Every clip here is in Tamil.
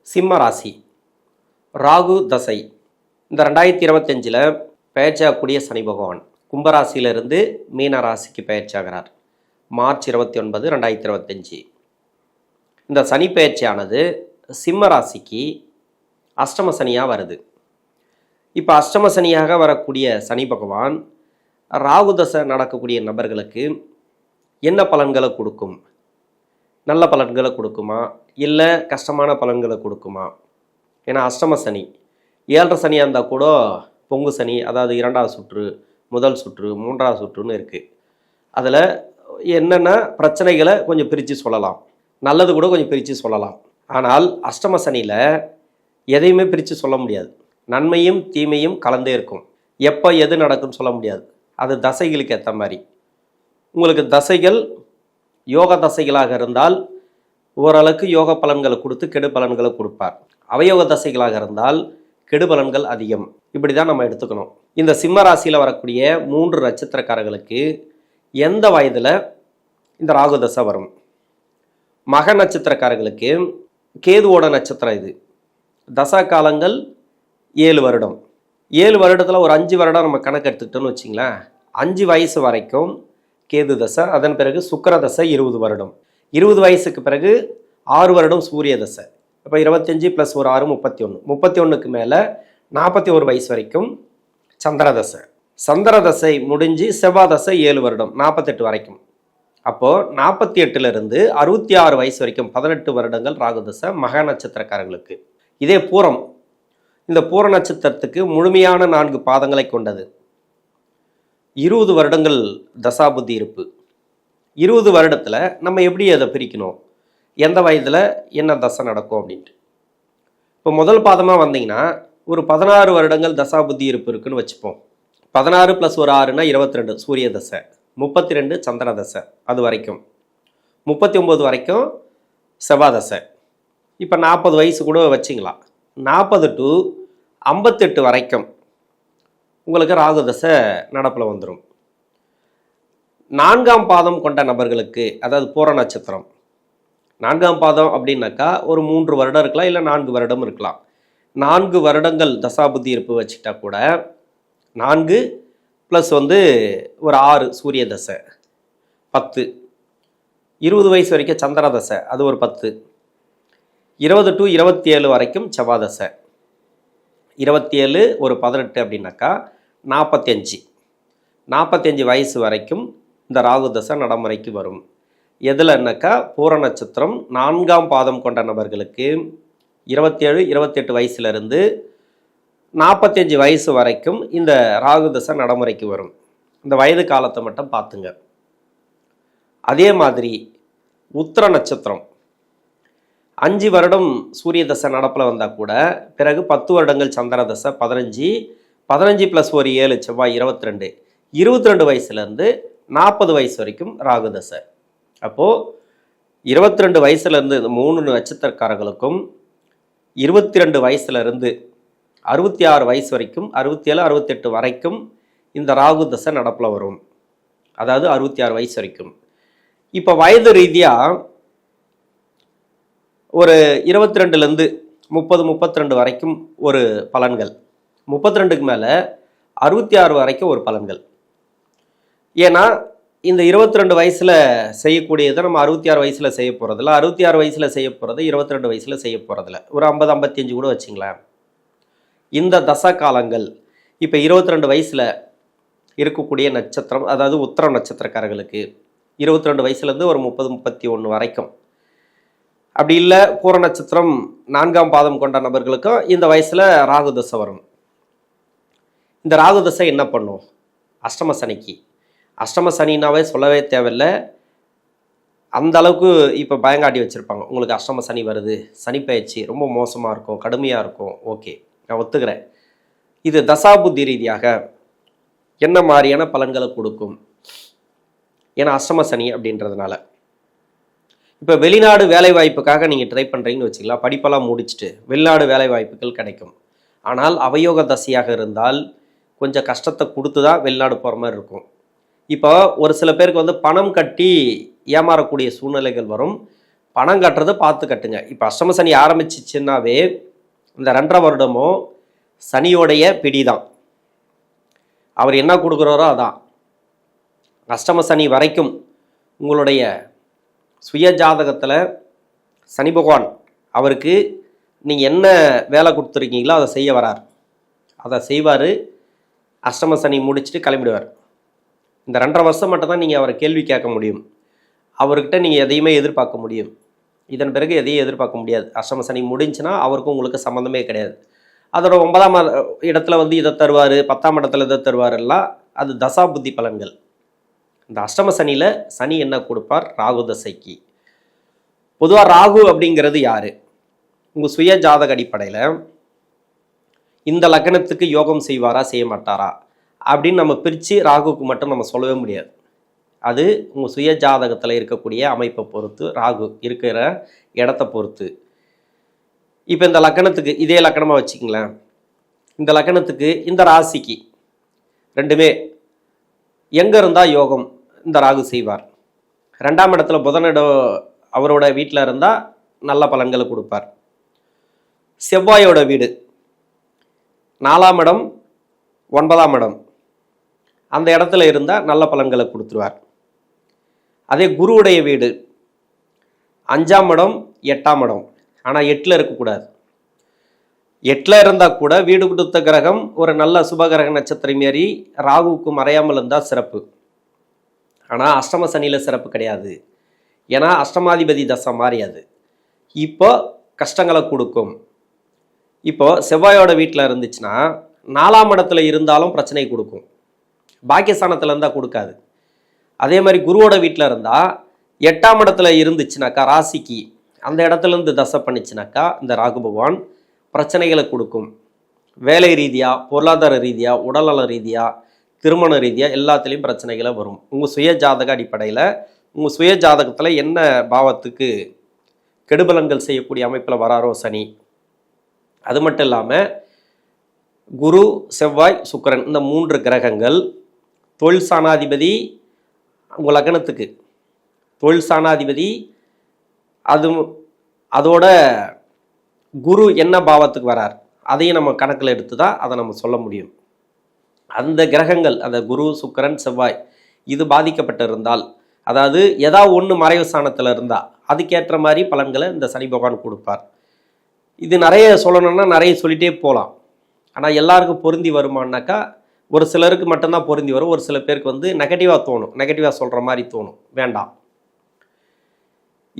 சிம்ம ராசி ராகு தசை இந்த 2025 பெயர்ச்சியாகக்கூடிய சனி பகவான் கும்பராசியிலிருந்து மீன ராசிக்கு பெயர்ச்சியாகிறார். மார்ச் 29, 2025. இந்த சனி பெயர்ச்சியானது சிம்ம ராசிக்கு அஷ்டம சனியாக வருது. இப்போ அஷ்டம சனியாக வரக்கூடிய சனி பகவான் ராகு தசை நடக்கக்கூடிய நபர்களுக்கு என்ன பலன்களை கொடுக்கும்? நல்ல பலன்களை கொடுக்குமா, இல்லை கஷ்டமான பலன்களை கொடுக்குமா? ஏன்னா அஷ்டம சனி, 7 சனியாக இருந்தால் கூட பொங்கு சனி, அதாவது 2வது சுற்று, முதல் சுற்று, 3வது சுற்றுன்னு இருக்குது. அதில் என்னென்ன பிரச்சனைகளை கொஞ்சம் பிரித்து சொல்லலாம், நல்லது கூட கொஞ்சம் பிரித்து சொல்லலாம். ஆனால் அஷ்டம சனியில் எதையுமே பிரித்து சொல்ல முடியாது. நன்மையும் தீமையும் கலந்தே இருக்கும். எப்போ எது நடக்குன்னு சொல்ல முடியாது. அது தசைகளுக்கு ஏற்ற மாதிரி. உங்களுக்கு தசைகள் யோக தசைகளாக இருந்தால் ஓரளவுக்கு யோக பலன்களை கொடுத்து கெடு பலன்களை கொடுப்பார். அவயோக தசைகளாக இருந்தால் கெடு பலன்கள் அதிகம். இப்படி தான் நம்ம எடுத்துக்கணும். இந்த சிம்ம ராசியில் வரக்கூடிய 3 நட்சத்திரக்காரர்களுக்கு எந்த வயதில் இந்த ராகு தசை வரும்? மக நட்சத்திரக்காரர்களுக்கு கேதுவோட நட்சத்திரம் இது. தசா காலங்கள் 7 வருடம். 7 வருடத்தில் ஒரு 5 வருடம் நம்ம கணக்கு எடுத்துக்கிட்டோன்னு வச்சிங்களேன். 5 வயசு வரைக்கும் கேது தசை, அதன் பிறகு சுக்கிர தசை 20 வருடம். 20 வயசுக்கு பிறகு 6 வருடம் சூரிய தசை. இப்போ 25 + ஒரு 6 31. 31க்கு மேலே 41 வயசு வரைக்கும் சந்திர தசை. சந்திர தசை முடிஞ்சு செவ்வாய் தசை 7 வருடம், 48 வரைக்கும். அப்போது 48லிருந்து 66 வயசு வரைக்கும் 18 வருடங்கள் ராகு தசை மக நட்சத்திரக்காரர்களுக்கு. இதே பூரம், இந்த பூர நட்சத்திரத்துக்கு முழுமையான 4 பாதங்களை கொண்டது. 20 வருடங்கள் தசாபுத்தி இருப்பு. 20 வருடத்தில் நம்ம எப்படி அதை பிரிக்கணும், எந்த வயதில் என்ன தசை நடக்கும் அப்படின்ட்டு. இப்போ முதல் பாதமாக வந்தீங்கன்னா ஒரு 16 வருடங்கள் தசாபுத்தி இருப்பு இருக்குன்னு வச்சுப்போம். 16 + ஒரு 6னா 22 சூரிய தசை, 32 சந்திர தசை, அது வரைக்கும் 39 வரைக்கும் செவ்வாய் தசை. இப்போ 40 வயசு கூட வச்சிங்களா. 40 to 58 வரைக்கும் உங்களுக்கு ராகு தசை நடப்பில் வந்துடும். 4ஆம் பாதம் கொண்ட நபர்களுக்கு, அதாவது பூர நட்சத்திரம் 4ஆம் பாதம் அப்படின்னாக்கா ஒரு 3 வருடம் இருக்கலாம், இல்லை 4 வருடம் இருக்கலாம். 4 வருடங்கள் தசாபுத்தி இருப்பு வச்சுக்கிட்டா கூட 4 + ஒரு 6 சூரிய தசை 10. 20 வயசு வரைக்கும் சந்திர தசை, அது ஒரு 10. 20 to 27 வரைக்கும் செவ்வாய் தசை. 27 ஒரு 18 அப்படின்னாக்கா 45. 45 வயசு வரைக்கும் இந்த ராகு தசை நடைமுறைக்கு வரும். எதுலன்னாக்கா பூர நட்சத்திரம் 4ஆம் பாதம் கொண்ட நபர்களுக்கு 27, 28 வயசுலேருந்து 45 வயசு வரைக்கும் இந்த ராகு தசை நடைமுறைக்கு வரும். இந்த வயது காலத்தை மட்டும் பார்த்துங்க. அதே மாதிரி உத்திர நட்சத்திரம் 5 வருடம் சூரிய தசை நடப்பில் வந்தால் கூட பிறகு 10 வருடங்கள் சந்திர தசை 15, 15 + ஒரு 7 செவ்வாய் 22. 22 வயசுலேருந்து 40 வயசு வரைக்கும் ராகு தசை. அப்போது 22 வயசுலேருந்து இந்த 3 நட்சத்திரக்காரர்களுக்கும் 22 வயசுலேருந்து 66 வயசு வரைக்கும் 67, 68 வரைக்கும் இந்த ராகு தசை நடப்பில் வரும். அதாவது 66 வயசு வரைக்கும். இப்போ வயது ரீதியாக ஒரு 22லேருந்து 30, 32 வரைக்கும் ஒரு பலன்கள், 32க்கு மேலே 66 வரைக்கும் ஒரு பலன்கள். ஏன்னா இந்த 22 வயசில் செய்யக்கூடியதை நம்ம 66 வயசில் செய்ய போகிறதில்ல, 66 வயசில் செய்ய போகிறது 22 வயசில் செய்ய போகிறதில்ல. ஒரு 50, 55 கூட வச்சிங்களேன். இந்த தசா காலங்கள் இப்போ 22 வயசில் இருக்கக்கூடிய நட்சத்திரம், அதாவது உத்திர நட்சத்திரக்காரர்களுக்கு 22 வயசுலேருந்து ஒரு 30, 31 வரைக்கும். அப்படி இல்லை பூர நட்சத்திரம் 4ஆம் பாதம் கொண்ட நபர்களுக்கும் இந்த வயசில் ராகு தசை வரும். இந்த ராகு தசை என்ன பண்ணும்? அஷ்டம சனிக்கு. அஷ்டம சனினாவே சொல்லவே தேவையில்லை. அந்த அளவுக்கு இப்போ பயங்காட்டி வச்சுருப்பாங்க. உங்களுக்கு அஷ்டம சனி வருது, சனி பயிற்சி ரொம்ப மோசமாக இருக்கும், கடுமையாக இருக்கும். ஓகே, நான் ஒத்துக்கிறேன். இது தசாபுத்தி ரீதியாக என்ன மாதிரியான பலன்களை கொடுக்கும்? ஏன்னா அஷ்டம சனி அப்படின்றதுனால. இப்போ வெளிநாடு வேலைவாய்ப்புக்காக நீங்கள் ட்ரை பண்ணுறீங்கன்னு வச்சுக்கலாம். படிப்பெல்லாம் முடிச்சுட்டு வெளிநாடு வேலைவாய்ப்புகள் கிடைக்கும். ஆனால் அவயோக தசையாக இருந்தால் கொஞ்சம் கஷ்டத்தை கொடுத்து தான் வெளிநாடு போகிற மாதிரி இருக்கும். இப்போ ஒரு சில பேருக்கு பணம் கட்டி ஏமாறக்கூடிய சூழ்நிலைகள் வரும். பணம் கட்டுறதை பார்த்து கட்டுங்க. இப்போ அஷ்டம சனி ஆரம்பிச்சிச்சுன்னாவே இந்த 2.5 வருடமும் சனியோடைய பிடி தான். அவர் என்ன கொடுக்குறாரோ அதான். அஷ்டம சனி வரைக்கும் உங்களுடைய சுய ஜாதகத்தில் சனி பகவான் அவருக்கு நீங்கள் என்ன வேலை கொடுத்துருக்கீங்களோ அதை செய்ய வரார். அதை செய்வார். அஷ்டம சனி முடிச்சுட்டு கிளம்பிடுவார். இந்த 2.5 வருஷம் மட்டும்தான் நீங்கள் அவரை கேள்வி கேட்க முடியும். அவர்கிட்ட நீங்கள் எதையுமே எதிர்பார்க்க முடியும். இதன் பிறகு எதையும் எதிர்பார்க்க முடியாது. அஷ்டம சனி முடிஞ்சுன்னா அவருக்கும் உங்களுக்கு சம்மந்தமே கிடையாது. அதோட 9ஆம் இடத்துல இதை தருவார், 10ஆம் இடத்துல இதை தருவாரெல்லாம் அது தசா புத்தி பலன்கள். இந்த அஷ்டம சனியில் சனி என்ன கொடுப்பார்? ராகு தசைக்கு. பொதுவாக ராகு அப்படிங்கிறது யார்? உங்கள் சுய ஜாதக அடிப்படையில் இந்த லக்னத்துக்கு யோகம் செய்வாரா செய்ய மாட்டாரா அப்படின்னு நம்ம பிரித்து ராகுக்கு மட்டும் நம்ம சொல்லவே முடியாது. அது உங்கள் சுய ஜாதகத்தில் இருக்கக்கூடிய அமைப்பை பொறுத்து, ராகு இருக்கிற இடத்த பொறுத்து. இப்போ இந்த லக்னத்துக்கு இதே லக்னமாக வச்சுக்கிங்களேன். இந்த லக்னத்துக்கு இந்த ராசிக்கு ரெண்டுமே எங்கே இருந்தால் யோகம் இந்த ராகு செய்வார். 2ஆம் இடத்துல புதனிடம் அவரோட வீட்டில் இருந்தால் நல்ல பலன்களை கொடுப்பார். செவ்வாயோட வீடு 4ஆம் இடம் 9ஆம் இடம் அந்த இடத்துல இருந்தால் நல்ல பலன்களை கொடுத்துருவார். அதே குருவுடைய வீடு 5ஆம் இடம் 8ஆம் இடம், ஆனால் 8ல் இருக்கக்கூடாது. 8ல் இருந்தால் கூட வீடு கொடுத்த கிரகம் ஒரு நல்ல சுபகிரக நட்சத்திரம் மாரி ராகுவுக்கு மறையாமல் இருந்தால் சிறப்பு. ஆனால் அஷ்டம சனியில் சிறப்பு கிடையாது. ஏன்னா அஷ்டமாதிபதி தசை மாறியாது. இப்போ கஷ்டங்களை கொடுக்கும். இப்போ செவ்வாயோட வீட்டில் இருந்துச்சுன்னா 4ஆம் இடத்துல இருந்தாலும் பிரச்சனை கொடுக்கும். பாக்கியஸ்தானத்தில் இருந்தால் கொடுக்காது. அதே மாதிரி குருவோட வீட்டில் இருந்தால் 8ஆம் இடத்துல இருந்துச்சுனாக்கா ராசிக்கு அந்த இடத்துலேருந்து தசை பண்ணிச்சுனாக்கா இந்த ராகு பகவான் பிரச்சனைகளை கொடுக்கும். வேலை ரீதியாக, பொருளாதார ரீதியாக, உடல்நல ரீதியாக, திருமண ரீதியாக எல்லாத்துலேயும் பிரச்சனைகளை வரும். உங்கள் சுய ஜாதக அடிப்படையில் உங்கள் சுய ஜாதகத்தில் என்ன பாவத்துக்கு கெடுபலன்கள் செய்யக்கூடிய அமைப்பில் வராரோ சனி. அது மட்டும் இல்லாமல் குரு, செவ்வாய், சுக்கிரன் இந்த 3 கிரகங்கள் தொழில் சாணாதிபதி. உங்கள் லக்னத்துக்கு தொழில் சாணாதிபதி. அதோட குரு என்ன பாவத்துக்கு வரார் அதையும் நம்ம கணக்கில் எடுத்து தான் அதை நம்ம சொல்ல முடியும். அந்த கிரகங்கள் அந்த குரு, சுக்கிரன், செவ்வாய் இது பாதிக்கப்பட்டிருந்தால், அதாவது ஏதாவது ஒன்று மறைவு ஸ்தானத்தில் இருந்தால் அதுக்கேற்ற மாதிரி பலன்களை இந்த சனி பகவான் கொடுப்பார். இது நிறைய சொல்லணும்னா நிறைய சொல்லிகிட்டே போகலாம். ஆனால் எல்லாருக்கும் பொருந்தி வருமானாக்கா ஒரு சிலருக்கு மட்டும்தான் பொருந்தி வரும். ஒரு சில பேருக்கு நெகட்டிவாக தோணும், நெகட்டிவாக சொல்கிற மாதிரி தோணும். வேண்டாம்.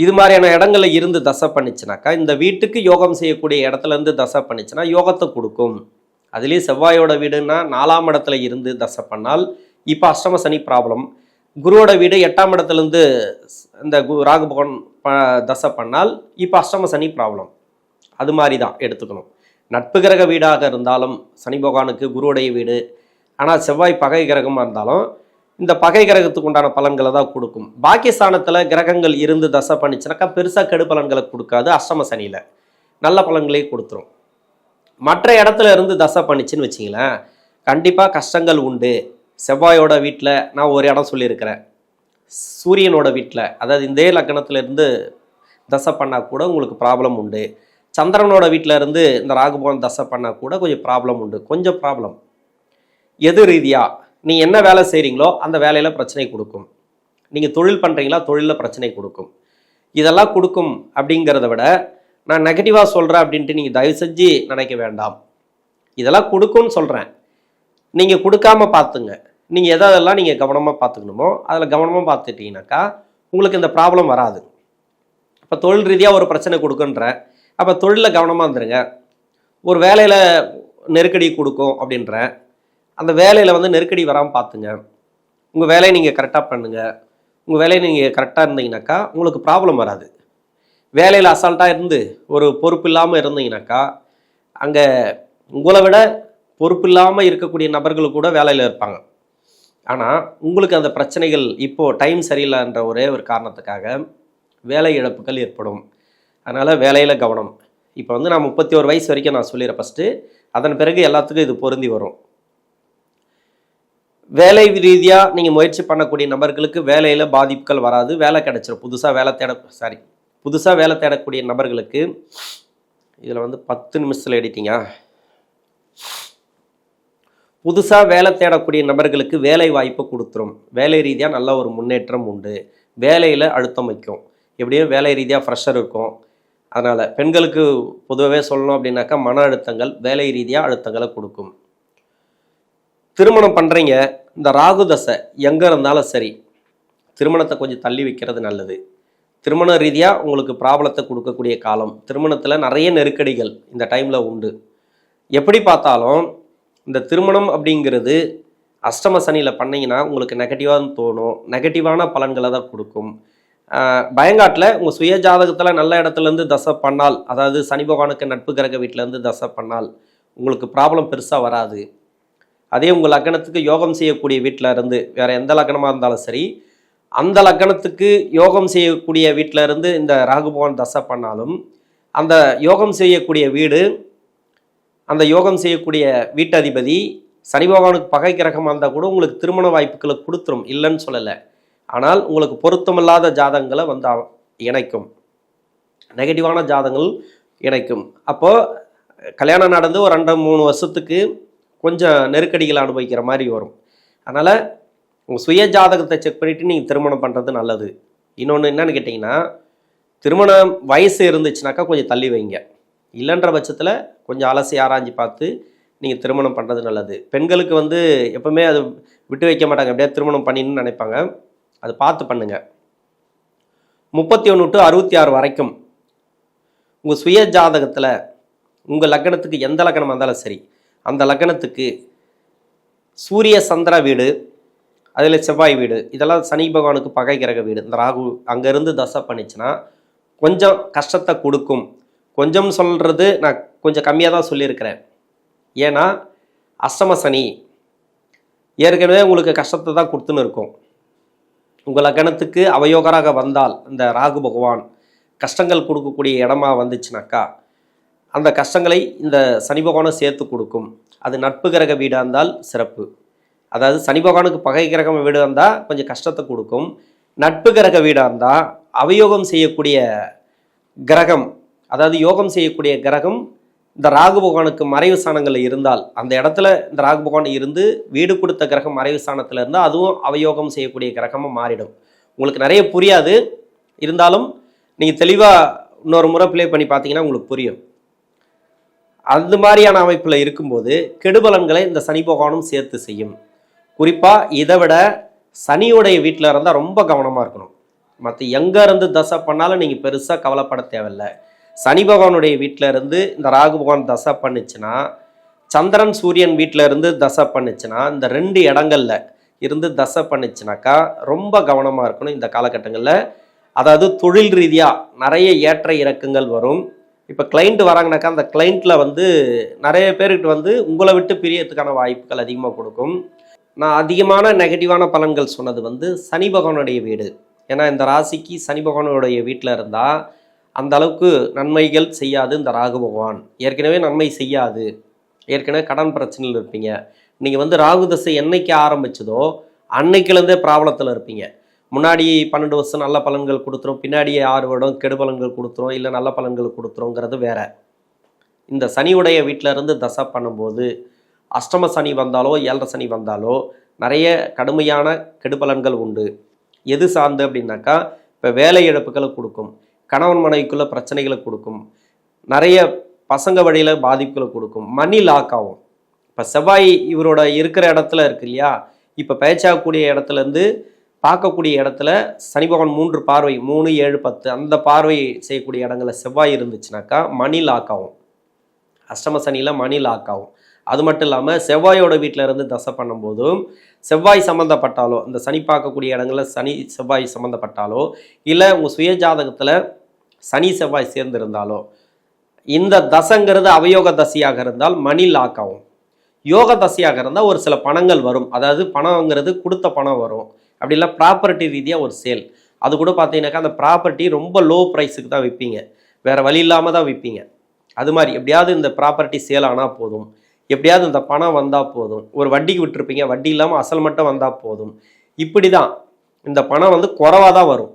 இது மாதிரியான இடங்களில் இருந்து தசை பண்ணிச்சுனாக்கா இந்த வீட்டுக்கு யோகம் செய்யக்கூடிய இடத்துலேருந்து தசை பண்ணிச்சுன்னா யோகத்தை கொடுக்கும். அதுலேயும் செவ்வாயோட வீடுன்னா 4ஆம் இடத்துல இருந்து தசை பண்ணால் இப்போ அஷ்டம சனி ப்ராப்ளம். குருவோட வீடு 8ஆம் இடத்துலேருந்து இந்த ராகு பகவான் தசை பண்ணால் இப்போ அஷ்டம சனி ப்ராப்ளம். அது மாதிரி தான் எடுத்துக்கணும். நட்பு கிரக வீடாக இருந்தாலும் சனி பகவானுக்கு குருவுடைய வீடு, ஆனால் செவ்வாய் பகை கிரகமாக இருந்தாலும் இந்த பகை கிரகத்துக்கு உண்டான பலன்களை தான் கொடுக்கும். பாக்கியஸ்தானத்தில் கிரகங்கள் இருந்து தசை பண்ணிச்சுனாக்கா பெருசாக கெடு பலன்களை கொடுக்காது. அஷ்டம சனியில் நல்ல பலன்களையும் கொடுத்துரும். மற்ற இடத்துல இருந்து தசை பண்ணிச்சுன்னு வச்சிங்களேன், கண்டிப்பாக கஷ்டங்கள் உண்டு. செவ்வாயோட வீட்டில் நான் ஒரு இடம் சொல்லியிருக்கிறேன். சூரியனோட வீட்டில், அதாவது இந்த லக்னத்தில் இருந்து தசை பண்ணால் கூட உங்களுக்கு ப்ராப்ளம் உண்டு. சந்திரனோட வீட்டில் இருந்து இந்த ராகுபவன் தசை பண்ணால் கூட கொஞ்சம் ப்ராப்ளம் உண்டு. கொஞ்சம் ப்ராப்ளம் எது ரீதியாக நீங்கள் என்ன வேலை செய்கிறீங்களோ அந்த வேலையில் பிரச்சனை கொடுக்கும். நீங்கள் தொழில் பண்ணுறீங்களா தொழிலில் பிரச்சனை கொடுக்கும். இதெல்லாம் கொடுக்கும். அப்படிங்கிறத விட நான் நெகட்டிவாக சொல்கிறேன் அப்படின்ட்டு நீங்கள் தயவு செஞ்சு நினைக்க வேண்டாம். இதெல்லாம் கொடுக்கும்னு சொல்கிறேன், நீங்கள் கொடுக்காம பார்த்துங்க. நீங்கள் எதெல்லாம் நீங்கள் கவனமாக பார்த்துக்கணுமோ அதில் கவனமாக பார்த்துட்டீங்கன்னாக்கா உங்களுக்கு இந்த ப்ராப்ளம் வராது. இப்போ தொழில் ரீதியாக ஒரு பிரச்சனை கொடுக்குன்றேன், அப்போ தொழிலில் கவனமாக இருந்துருங்க. ஒரு வேலையில் நெருக்கடி கொடுக்கும் அப்படின்றேன், அந்த வேலையில் நெருக்கடி வராமல் பார்த்துங்க. உங்கள் வேலையை நீங்கள் கரெக்டாக பண்ணுங்கள். உங்கள் வேலையை நீங்கள் கரெக்டாக இருந்தீங்கன்னாக்கா உங்களுக்கு ப்ராப்ளம் வராது. வேலையில் அசால்ட்டாக இருந்து ஒரு பொறுப்பு இல்லாமல் இருந்தீங்கன்னாக்கா அங்கே உங்களை விட பொறுப்பு இல்லாமல் இருக்கக்கூடிய நபர்கள் கூட வேலையில் இருப்பாங்க. ஆனால் உங்களுக்கு அந்த பிரச்சனைகள் இப்போது டைம் சரியில்லைன்ற ஒரே ஒரு காரணத்துக்காக வேலை இழப்புகள் ஏற்படும். அதனால் வேலையில் கவனம். இப்போ நான் 31 வயசு வரைக்கும் நான் சொல்லிடுறேன் ஃபஸ்ட்டு, அதன் பிறகு எல்லாத்துக்கும் இது பொருந்தி வரும். வேலை ரீதியாக நீங்கள் முயற்சி பண்ணக்கூடிய நபர்களுக்கு வேலையில் பாதிப்புகள் வராது. வேலை கிடைச்சிடும். புதுசாக வேலை தேடக்கூடிய நபர்களுக்கு இதில் வந்து 10 நிமிஷத்தில் எடிட்டிங்க. புதுசாக வேலை தேடக்கூடிய நபர்களுக்கு வேலை வாய்ப்பு கொடுத்துரும். வேலை ரீதியாக நல்ல ஒரு முன்னேற்றம் உண்டு. வேலையில் அழுத்தம் வைக்கும். எப்படியும் வேலை ரீதியாக ஃப்ரெஷர் இருக்கும். அதனால் பெண்களுக்கு பொதுவாகவே சொல்லணும் அப்படின்னாக்கா மன அழுத்தங்கள் வேலை ரீதியாக அழுத்தங்களை கொடுக்கும். திருமணம் பண்ணுறீங்க, இந்த ராகு தசை எங்கே இருந்தாலும் சரி திருமணத்தை கொஞ்சம் தள்ளி வைக்கிறது நல்லது. திருமண ரீதியாக உங்களுக்கு ப்ராப்ளத்தை கொடுக்கக்கூடிய காலம். திருமணத்தில் நிறைய நெருக்கடிகள் இந்த டைமில் உண்டு. எப்படி பார்த்தாலும் இந்த திருமணம் அப்படிங்கிறது அஷ்டம சனியில் பண்ணிங்கன்னா உங்களுக்கு நெகட்டிவாக தோணும். நெகட்டிவான பலன்களை தான் கொடுக்கும். பயங்காட்டில் உங்கள் சுய ஜாதகத்தில் நல்ல இடத்துலேருந்து தசை பண்ணால், அதாவது சனி பகவானுக்கு நட்பு கிரக வீட்டிலேருந்து தசை பண்ணால் உங்களுக்கு ப்ராப்ளம் பெருசாக வராது. அதே உங்கள் லக்னத்துக்கு யோகம் செய்யக்கூடிய வீட்டில் இருந்து வேறு எந்த லக்னமாக இருந்தாலும் சரி, அந்த லக்னத்துக்கு யோகம் செய்யக்கூடிய வீட்டில் இருந்து இந்த ராகு பகவான் தசை பண்ணாலும் அந்த யோகம் செய்யக்கூடிய வீடு, அந்த யோகம் செய்யக்கூடிய வீட்டதிபதி சனி பகவானுக்கு பகை கிரகமாக இருந்தால் கூட உங்களுக்கு திருமண வாய்ப்புகளை கொடுத்துரும், இல்லைன்னு சொல்லலை. ஆனால் உங்களுக்கு பொருத்தமில்லாத ஜாதகங்களை வந்து இணைக்கும், நெகட்டிவான ஜாதகங்கள் இணைக்கும். அப்போது கல்யாணம் நடந்து ஒரு 2-3 வருஷத்துக்கு கொஞ்சம் நெருக்கடிகளை அனுபவிக்கிற மாதிரி வரும். அதனால் உங்கள் சுய ஜாதகத்தை செக் பண்ணிவிட்டு நீங்கள் திருமணம் பண்ணுறது நல்லது. இன்னொன்று என்னென்னு கேட்டிங்கன்னா, திருமணம் வயசு இருந்துச்சுனாக்கா கொஞ்சம் தள்ளி வைங்க. இல்லைன்ற பட்சத்தில் கொஞ்சம் அலசி ஆராய்ஞ்சு பார்த்து நீங்கள் திருமணம் பண்ணுறது நல்லது. பெண்களுக்கு வந்து எப்பவுமே அது விட்டு வைக்க மாட்டாங்க, எப்படியா திருமணம் பண்ணின்னு நினைப்பாங்க. அது பார்த்து பண்ணுங்க. 31 to 66 வரைக்கும் உங்கள் சுய ஜாதகத்தில் உங்கள் லக்னத்துக்கு எந்த லக்னமாக இருந்தாலும் சரி, அந்த லக்னத்துக்கு சூரிய சந்திர வீடு, அதில் செவ்வாய் வீடு, இதெல்லாம் சனி பகவானுக்கு பகை கிரக வீடு. இந்த ராகு அங்கேருந்து தசை பண்ணிச்சுன்னா கொஞ்சம் கஷ்டத்தை கொடுக்கும். கொஞ்சம் சொல்கிறது நான் கொஞ்சம் கம்மியாக தான் சொல்லியிருக்கிறேன். ஏன்னா அஷ்டம சனி ஏற்கனவே உங்களுக்கு கஷ்டத்தை தான் கொடுத்துன்னு இருக்கும். உங்கள் லக்னத்துக்கு அவயோகராக வந்தால் இந்த ராகு பகவான் கஷ்டங்கள் கொடுக்கக்கூடிய இடமா வந்துச்சுனாக்கா அந்த கஷ்டங்களை இந்த சனி பகவானும் சேர்த்து கொடுக்கும். அது நட்பு கிரக வீடாக இருந்தால் சிறப்பு. அதாவது சனி பகவானுக்கு பகை கிரகம் வீடு இருந்தால் கொஞ்சம் கஷ்டத்தை கொடுக்கும். நட்பு கிரக வீடாக இருந்தால் அவயோகம் செய்யக்கூடிய கிரகம், அதாவது யோகம் செய்யக்கூடிய கிரகம் இந்த ராகு பகவானுக்கு மறைவு ஸ்தானங்களில் இருந்தால், அந்த இடத்துல இந்த ராகு பகவான் இருந்து வீடு கொடுத்த கிரகம் மறைவு ஸ்தானத்தில் இருந்தால் அதுவும் அவயோகம் செய்யக்கூடிய கிரகமாக மாறிடும். உங்களுக்கு நிறைய புரியாது, இருந்தாலும் நீங்கள் தெளிவாக இன்னொரு முறை ப்ளே பண்ணி பார்த்தீங்கன்னா உங்களுக்கு புரியும். அது மாதிரியான அமைப்பில் இருக்கும்போது கெடுபலன்களை இந்த சனி பகவானும் சேர்த்து செய்யும். குறிப்பாக இதை விட சனியுடைய வீட்டில் இருந்தால் ரொம்ப கவனமாக இருக்கணும். மற்ற எங்கே இருந்து தசை பண்ணாலும் நீங்கள் பெருசாக கவலைப்பட தேவையில்லை. சனி பகவானுடைய வீட்டில் இருந்து இந்த ராகு பகவான் தசை பண்ணுச்சுன்னா, சந்திரன் சூரியன் வீட்டில் இருந்து தசை பண்ணுச்சுன்னா, இந்த 2 இடங்கள்ல இருந்து தசை பண்ணுச்சுனாக்கா ரொம்ப கவனமாக இருக்கணும் இந்த காலகட்டங்களில். அதாவது தொழில் ரீதியாக நிறைய ஏற்ற இறக்கங்கள் வரும். இப்போ கிளைண்ட் வராங்கனாக்கா அந்த கிளைண்ட்டில் வந்து நிறைய பேர்கிட்ட வந்து உங்களை விட்டு பிரியறதுக்கான வாய்ப்புகள் அதிகமாக கொடுக்கும். நான் அதிகமான நெகட்டிவான பலன்கள் சொன்னது வந்து சனி பகவானுடைய வீடு. ஏன்னா இந்த ராசிக்கு சனி பகவானுடைய வீட்டில் இருந்தால் அந்த அளவுக்கு நன்மைகள் செய்யாது இந்த ராகு பகவான். ஏற்கனவே நன்மை செய்யாது, ஏற்கனவே கடன் பிரச்சனையில் இருப்பீங்க. நீங்கள் வந்து ராகு தசை என்னைக்கு ஆரம்பிச்சதோ அன்னைக்குலேருந்தே ப்ராப்ளத்தில் இருப்பீங்க. முன்னாடி 12 வருஷம் நல்ல பலன்கள் கொடுத்துரும், பின்னாடி 6 வருடம் கெடு பலன்கள் கொடுத்துரும், இல்லை நல்ல பலன்கள் கொடுத்துருங்கிறது வேற. இந்த சனியுடைய வீட்டில் இருந்து தசை பண்ணும்போது அஷ்டம சனி வந்தாலோ 7 சனி வந்தாலோ நிறைய கடுமையான கெடுபலன்கள் உண்டு. எது சார்ந்து அப்படின்னாக்கா, இப்போ வேலை இழப்புகளை கொடுக்கும், கணவன் மனைவிக்குள்ள பிரச்சனைகளை கொடுக்கும், நிறைய பசங்க வழியில் பாதிப்புகளை கொடுக்கும், மணி லாக் ஆகும். இப்போ செவ்வாய் இவரோட இருக்கிற இடத்துல இருக்கு இல்லையா, இப்போ பேச்சாகக்கூடிய இடத்துலேருந்து பார்க்கக்கூடிய இடத்துல சனி பகவான் 3 பார்வை 3, 7, 10 அந்த பார்வை செய்யக்கூடிய இடங்களில் செவ்வாய் இருந்துச்சுனாக்கா மணி லாக் ஆகும். அஷ்டம சனியில் மணி லாக் ஆகும். அது மட்டும் இல்லாமல் செவ்வாயோட வீட்டில் இருந்து தசை பண்ணும்போதும் செவ்வாய் சம்மந்தப்பட்டாலோ, இந்த சனி பார்க்கக்கூடிய இடங்களில் சனி செவ்வாய் சம்மந்தப்பட்டாலோ, இல்லை உங்கள் சுய ஜாதகத்தில் சனி செவ்வாய் சேர்ந்திருந்தாலோ, இந்த தசைங்கிறது அவயோக தசையாக இருந்தால் மணி லாக் ஆகும். யோக தசையாக இருந்தால் ஒரு சில பணங்கள் வரும். அதாவது பணங்கிறது கொடுத்த பணம் வரும். அப்படி இல்லை ப்ராப்பர்ட்டி ரீதியாக ஒரு சேல், அது கூட பார்த்தீங்கன்னாக்கா அந்த ப்ராப்பர்ட்டி ரொம்ப லோ ப்ரைஸுக்கு தான் விற்பீங்க, வேறு வழி இல்லாமல் தான் விற்பீங்க. அது மாதிரி எப்படியாவது இந்த ப்ராப்பர்ட்டி சேல் ஆனால் போதும், எப்படியாவது இந்த பணம் வந்தால் போதும், ஒரு வட்டிக்கு விட்டுருப்பீங்க, வட்டி இல்லாமல் அசல் மட்டும் வந்தால் போதும். இப்படி தான் இந்த பணம் வந்து குறைவாக தான் வரும்.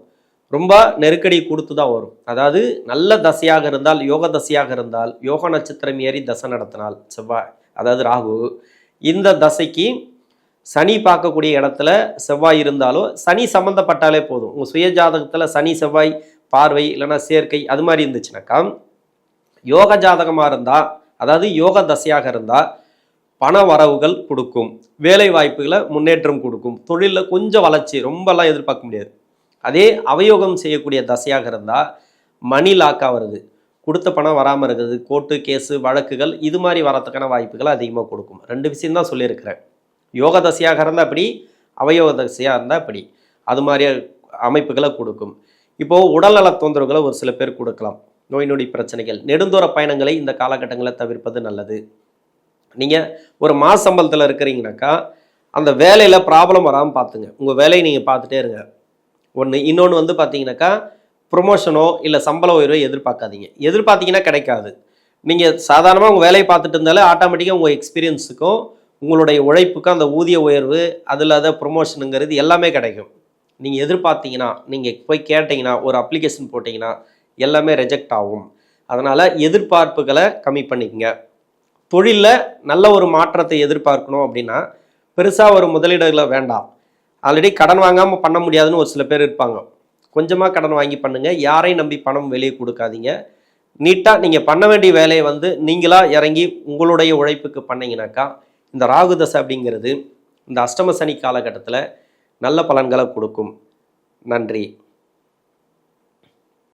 ரொம்ப நெருக்கடி கொடுத்து தான் வரும். அதாவது நல்ல தசையாக இருந்தால், யோக தசையாக இருந்தால், யோக நட்சத்திரம் ஏறி தசை நடத்தினால் செவ்வாய், அதாவது ராகு, இந்த தசைக்கு சனி பார்க்கக்கூடிய இடத்துல செவ்வாய் இருந்தாலோ, சனி சம்மந்தப்பட்டாலே போதும். உங்கள் சுய ஜாதகத்தில் சனி செவ்வாய் பார்வை இல்லைன்னா சேர்க்கை அது மாதிரி இருந்துச்சுனாக்கா, யோக ஜாதகமாக இருந்தால், அதாவது யோக தசையாக இருந்தால் பண வரவுகள் கொடுக்கும், வேலை வாய்ப்புகளை முன்னேற்றம் கொடுக்கும், தொழிலில் கொஞ்சம் வளர்ச்சி ரொம்பலாம் எதிர்பார்க்க முடியாது. அதே அவயோகம் செய்யக்கூடிய தசையாக இருந்தால் மணி லாக்காக வருது, கொடுத்த பணம் வராமல் இருக்குது, கோர்ட்டு கேஸு வழக்குகள் இது மாதிரி வரத்துக்கான வாய்ப்புகளை அதிகமாக கொடுக்கும். 2 விஷயம்தான் சொல்லியிருக்கிறேன். யோக தசையாக இருந்தால் அப்படி, அவயோக தசையாக இருந்தால் அப்படி, அது மாதிரி அமைப்புகளை கொடுக்கும். இப்போது உடல்நல தொந்தரவுகளை ஒரு சில பேர் கொடுக்கலாம். நோய் நொடி பிரச்சனைகள், நெடுந்தூர பயணங்களை இந்த காலகட்டங்களை தவிர்ப்பது நல்லது. நீங்கள் ஒரு மாச சம்பளத்தில் இருக்கிறீங்கனாக்கா அந்த வேலையில் ப்ராப்ளம் வராமல் பார்த்துங்க. உங்கள் வேலையை நீங்கள் பார்த்துட்டே இருங்க. ஒன்று. இன்னொன்று வந்து பார்த்தீங்கன்னாக்கா, ப்ரொமோஷனோ இல்லை சம்பள உயர்வோ எதிர்பார்க்காதீங்க. எதிர்பார்த்தீங்கன்னா கிடைக்காது. நீங்கள் சாதாரணமாக உங்கள் வேலையை பார்த்துட்டு இருந்தாலே ஆட்டோமேட்டிக்காக உங்கள் எக்ஸ்பீரியன்ஸுக்கும் உங்களுடைய உழைப்புக்கும் அந்த ஊதிய உயர்வு, அதில் அதை ப்ரொமோஷனுங்கிறது எல்லாமே கிடைக்கும். நீங்கள் எதிர்பார்த்தீங்கன்னா, நீங்கள் போய் கேட்டிங்கன்னா, ஒரு அப்ளிகேஷன் போட்டிங்கன்னா எல்லாமே ரிஜெக்ட் ஆகும். அதனால் எதிர்பார்ப்புகளை கம்மி பண்ணிக்கங்க. தொழிலில் நல்ல ஒரு மாற்றத்தை எதிர்பார்க்கணும் அப்படின்னா பெருசாக ஒரு முதலீடுகளை வேண்டாம். ஆல்ரெடி கடன் வாங்காமல் பண்ண முடியாதுன்னு ஒரு சில பேர் இருப்பாங்க. கொஞ்சமாக கடன் வாங்கி பண்ணுங்கள். யாரையும் நம்பி பணம் வெளியே கொடுக்காதீங்க. நீட்டாக நீங்கள் பண்ண வேண்டிய வேலையை வந்து நீங்களாக இறங்கி உங்களுடைய உழைப்புக்கு பண்ணிங்கனாக்கா, இந்த ராகு தசை அப்படிங்கிறது இந்த அஷ்டம சனி காலகட்டத்தில் நல்ல பலன்களை கொடுக்கும். நன்றி.